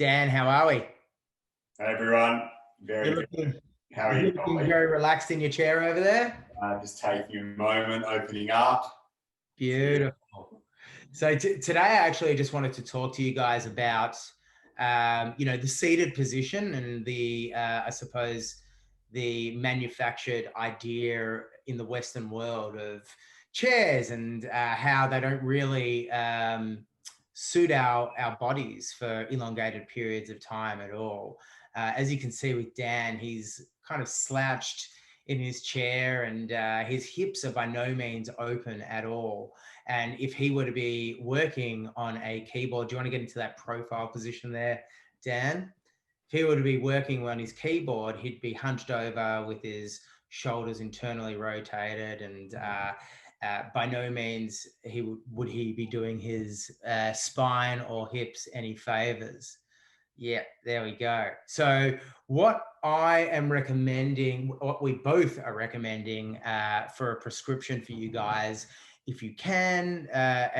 Dan, how are we? Hey everyone, very You're good. looking, How are you're you, looking Polly? very relaxed in your chair over there. Just taking a moment, opening up. Beautiful. So today I actually just wanted to talk to you guys about, the seated position and I suppose, the manufactured idea in the Western world of chairs and how they don't really suit our bodies for elongated periods of time at all. As you can see with Dan, he's kind of slouched in his chair and his hips are by no means open at all. And if he were to be working on a keyboard, do you want to get into that profile position there, Dan? If he were to be working on his keyboard, he'd be hunched over with his shoulders internally rotated, and by no means would he be doing his spine or hips any favors. Yeah, there we go. So what I am recommending, what we both are recommending for a prescription for you guys, if you can,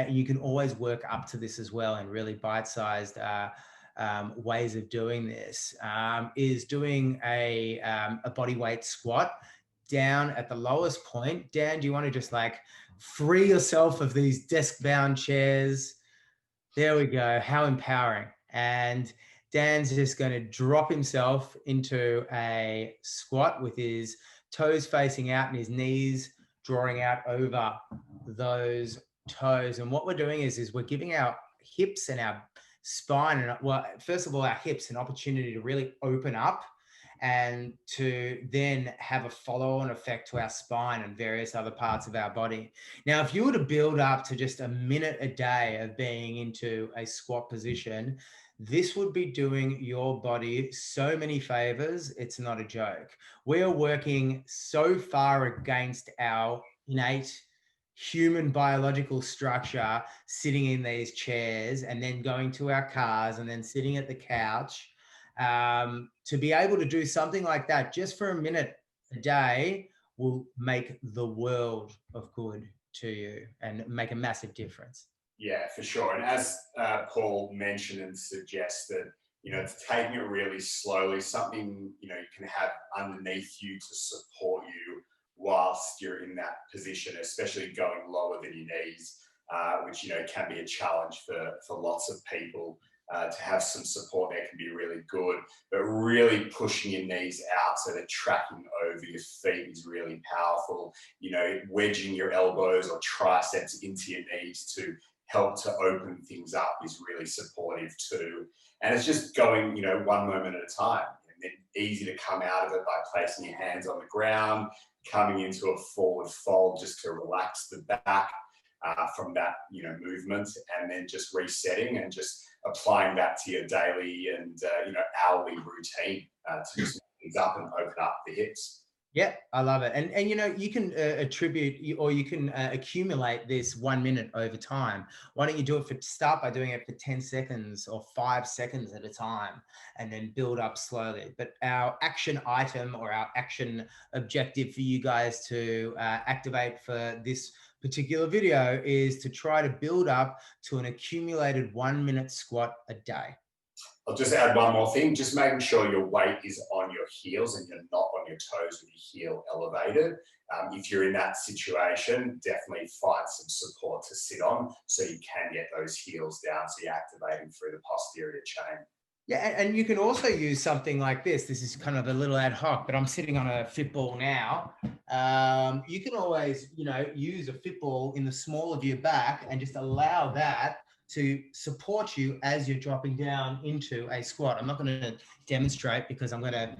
you can always work up to this as well in really bite-sized ways of doing this, is doing a body weight squat down at the lowest point. Dan, do you want to just like free yourself of these desk-bound chairs? There we go. How empowering. And Dan's just going to drop himself into a squat with his toes facing out and his knees drawing out over those toes. And what we're doing is we're giving our hips and our spine, and well, first of all, our hips an opportunity to really open up and to then have a follow-on effect to our spine and various other parts of our body. Now, if you were to build up to just a minute a day of being into a squat position, this would be doing your body so many favors, it's not a joke. We are working so far against our innate human biological structure, sitting in these chairs and then going to our cars and then sitting at the couch. To be able to do something like that just for a minute a day will make the world of good to you and make a massive difference. Yeah, for sure. And as Paul mentioned and suggested, it's taking it really slowly, something, you can have underneath you to support you whilst you're in that position, especially going lower than your knees, which, can be a challenge for lots of people. To have some support there can be really good, but really pushing your knees out so that tracking over your feet is really powerful. Wedging your elbows or triceps into your knees to help to open things up is really supportive too. And it's just going, one moment at a time. And then easy to come out of it by placing your hands on the ground, coming into a forward fold just to relax the back from that, movement, and then just resetting and just applying that to your daily and hourly routine to just move things up and open up the hips. Yeah, I love it. And you can attribute or you can accumulate this 1 minute over time. Why don't you do it start by doing it for 10 seconds or 5 seconds at a time and then build up slowly. But our action item or our action objective for you guys to activate for this particular video is to try to build up to an accumulated 1 minute squat a day. I'll just add one more thing, just making sure your weight is on your heels and you're not on your toes with your heel elevated. If you're in that situation, definitely find some support to sit on so you can get those heels down, so you're activating through the posterior chain. Yeah, and you can also use something like this. This is kind of a little ad hoc, but I'm sitting on a Fitball now. You can always, use a Fitball in the small of your back and just allow that to support you as you're dropping down into a squat. I'm not going to demonstrate because I'm going to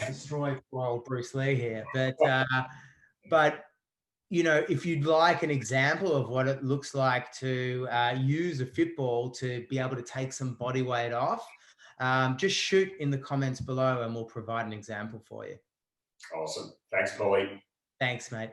destroy poor old Bruce Lee here. But if you'd like an example of what it looks like to use a Fitball to be able to take some body weight off, just shoot in the comments below and we'll provide an example for you. Awesome. Thanks, Paulie. Thanks, mate.